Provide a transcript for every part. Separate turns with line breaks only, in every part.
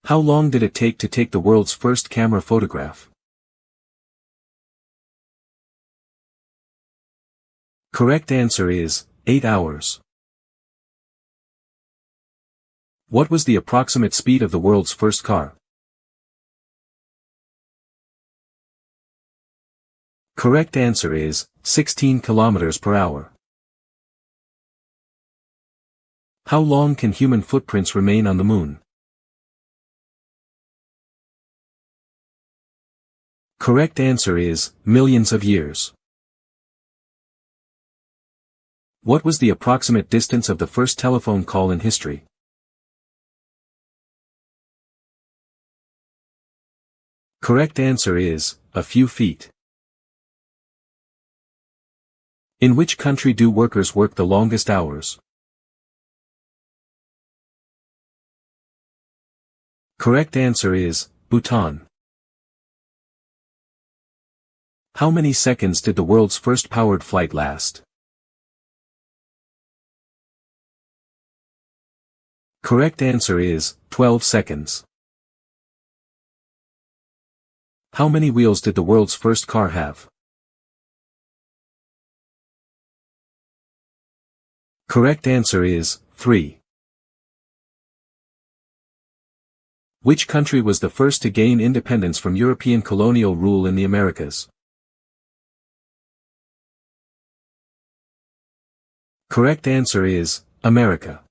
How long did it take to take the world's first camera photograph? Correct answer is 8 hours. What was the approximate speed of the world's first car? Correct answer is 16 kilometers per hour. How long can human footprints remain on the moon? Correct answer is millions of years. What was the approximate distance of the first telephone call in history? Correct answer is a few feet. In which country do workers work the longest hours? Correct answer is Bhutan. How many seconds did the world's first powered flight last? Correct answer is 12 seconds. How many wheels did the world's first car have? Correct answer is 3. Which country was the first to gain independence from European colonial rule in the Americas? Correct answer is America.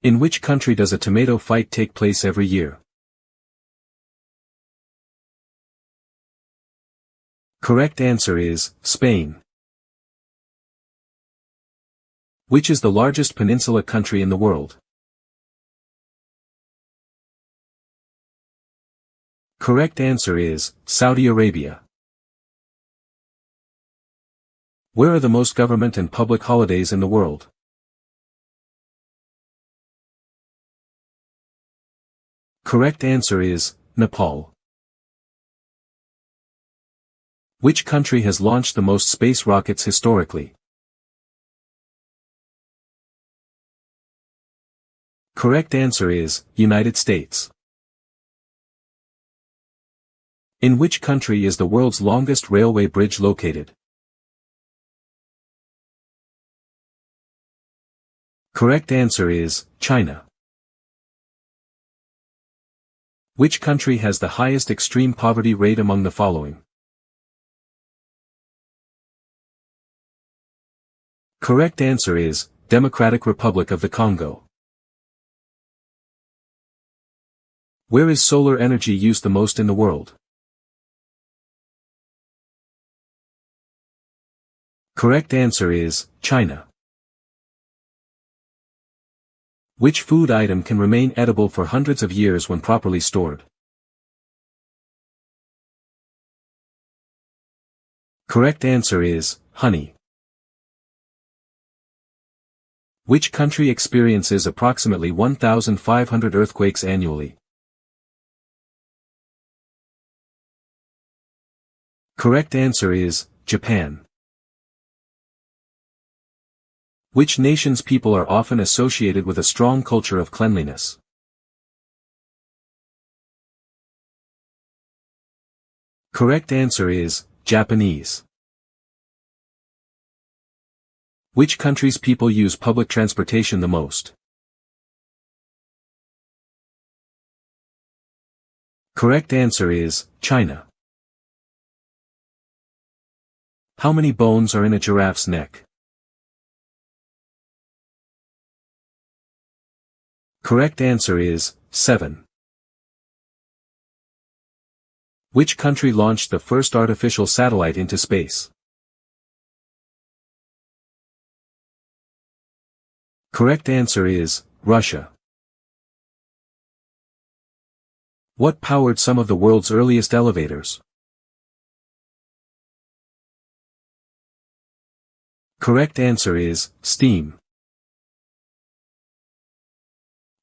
In which country does a tomato fight take place every year? Correct answer is Spain. Which is the largest peninsula country in the world? Correct answer is Saudi Arabia. Where are the most government and public holidays in the world? Correct answer is Nepal. Which country has launched the most space rockets historically? Correct answer is United States. In which country is the world's longest railway bridge located? Correct answer is China. Which country has the highest extreme poverty rate among the following? Correct answer is Democratic Republic of the Congo. Where is solar energy used the most in the world? Correct answer is China. Which food item can remain edible for hundreds of years when properly stored? Correct answer is honey. Which country experiences approximately 1,500 earthquakes annually? Correct answer is Japan. Which nation's people are often associated with a strong culture of cleanliness? Correct answer is Japanese. Which country's people use public transportation the most? Correct answer is China. How many bones are in a giraffe's neck? Correct answer is 7. Which country launched the first artificial satellite into space? Correct answer is Russia. What powered some of the world's earliest elevators? Correct answer is steam.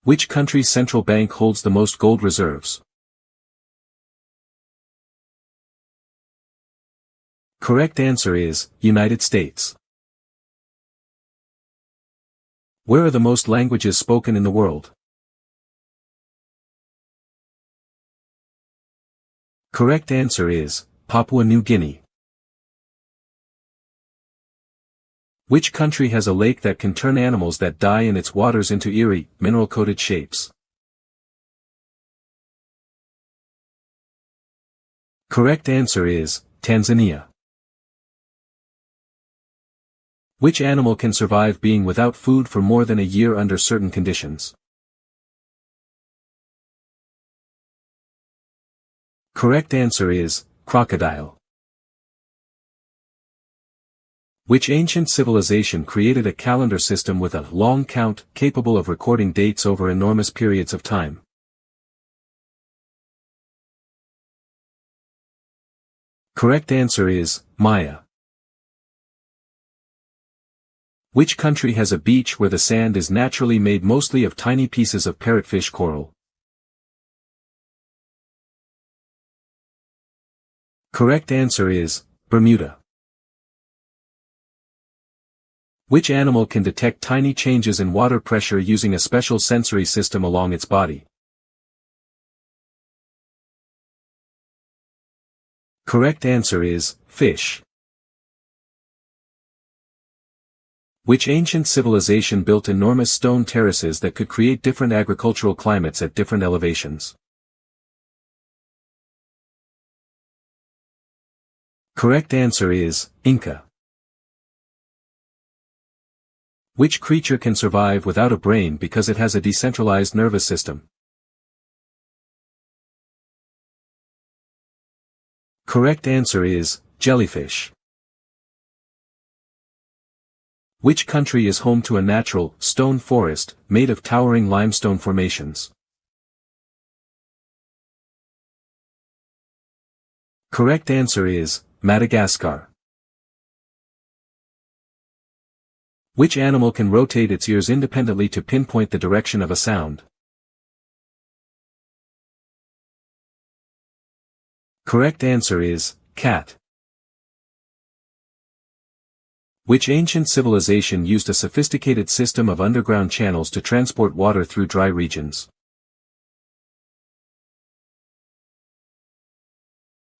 Which country's central bank holds the most gold reserves? Correct answer is United States. Where are the most languages spoken in the world? Correct answer is Papua New Guinea. Which country has a lake that can turn animals that die in its waters into eerie, mineral-coated shapes? Correct answer is Tanzania. Which animal can survive being without food for more than a year under certain conditions? Correct answer is crocodile. Which ancient civilization created a calendar system with a long count capable of recording dates over enormous periods of time? Correct answer is Maya. Which country has a beach where the sand is naturally made mostly of tiny pieces of parrotfish coral? Correct answer is Bermuda. Which animal can detect tiny changes in water pressure using a special sensory system along its body? Correct answer is fish. Which ancient civilization built enormous stone terraces that could create different agricultural climates at different elevations? Correct answer is Inca. Which creature can survive without a brain because it has a decentralized nervous system? Correct answer is jellyfish. Which country is home to a natural, stone forest, made of towering limestone formations? Correct answer is Madagascar. Which animal can rotate its ears independently to pinpoint the direction of a sound? Correct answer is cat. Which ancient civilization used a sophisticated system of underground channels to transport water through dry regions?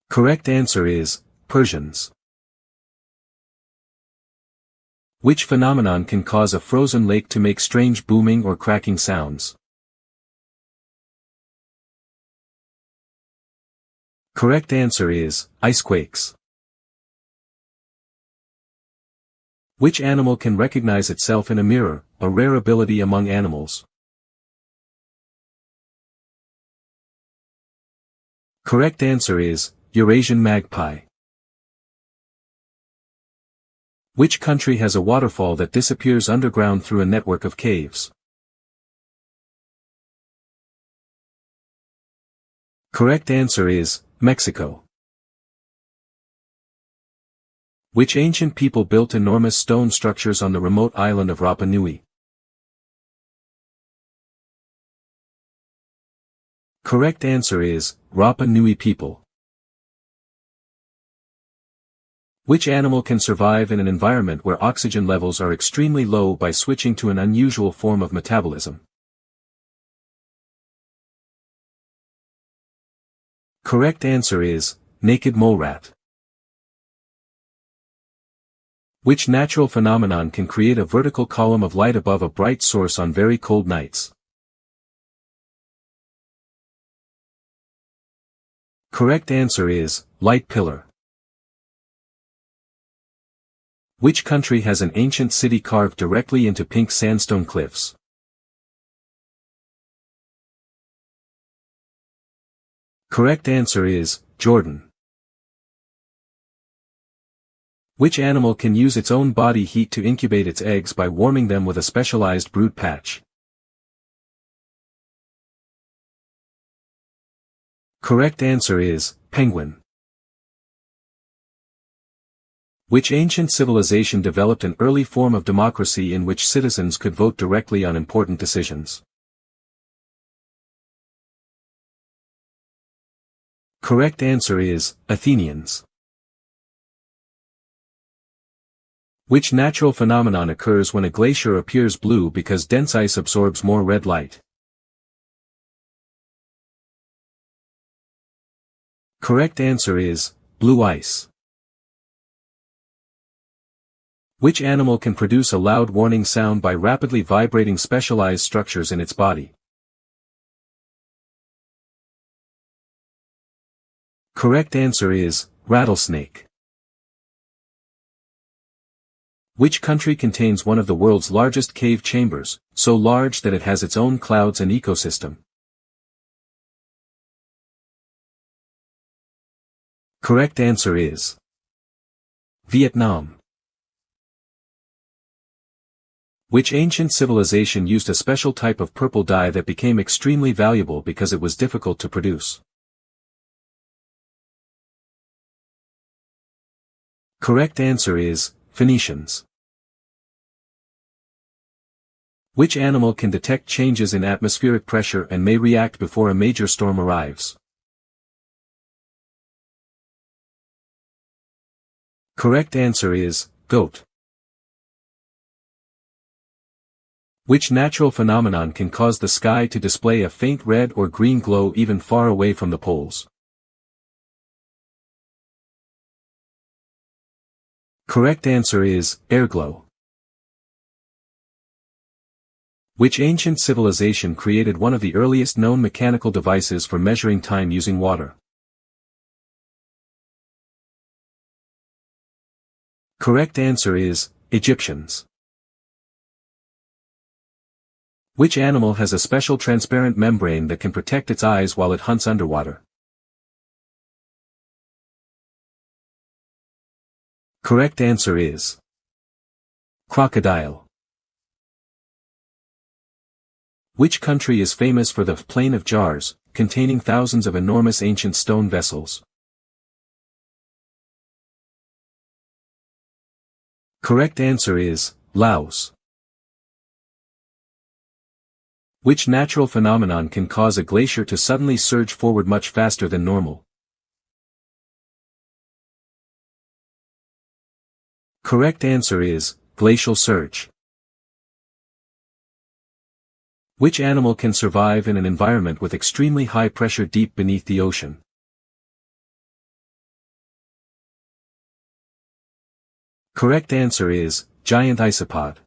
Correct answer is Persians. Which phenomenon can cause a frozen lake to make strange booming or cracking sounds? Correct answer is icequakes. Which animal can recognize itself in a mirror, a rare ability among animals? Correct answer is Eurasian magpie. Which country has a waterfall that disappears underground through a network of caves? Correct answer is Mexico. Which ancient people built enormous stone structures on the remote island of Rapa Nui? Correct answer is Rapa Nui people. Which animal can survive in an environment where oxygen levels are extremely low by switching to an unusual form of metabolism? Correct answer is naked mole rat. Which natural phenomenon can create a vertical column of light above a bright source on very cold nights? Correct answer is light pillar. Which country has an ancient city carved directly into pink sandstone cliffs? Correct answer is Jordan. Which animal can use its own body heat to incubate its eggs by warming them with a specialized brood patch? Correct answer is penguin. Which ancient civilization developed an early form of democracy in which citizens could vote directly on important decisions? Correct answer is Athenians. Which natural phenomenon occurs when a glacier appears blue because dense ice absorbs more red light? Correct answer is, blue ice. Which animal can produce a loud warning sound by rapidly vibrating specialized structures in its body? Correct answer is, rattlesnake. Which country contains one of the world's largest cave chambers, so large that it has its own clouds and ecosystem? Correct answer is, Vietnam. Which ancient civilization used a special type of purple dye that became extremely valuable because it was difficult to produce? Correct answer is, Phoenicians. Which animal can detect changes in atmospheric pressure and may react before a major storm arrives? Correct answer is, goat. Which natural phenomenon can cause the sky to display a faint red or green glow even far away from the poles? Correct answer is, airglow. Which ancient civilization created one of the earliest known mechanical devices for measuring time using water? Correct answer is, Egyptians. Which animal has a special transparent membrane that can protect its eyes while it hunts underwater? Correct answer is, crocodile. Which country is famous for the Plain of Jars, containing thousands of enormous ancient stone vessels? Correct answer is, Laos. Which natural phenomenon can cause a glacier to suddenly surge forward much faster than normal? Correct answer is, glacial surge. Which animal can survive in an environment with extremely high pressure deep beneath the ocean? Correct answer is, giant isopod.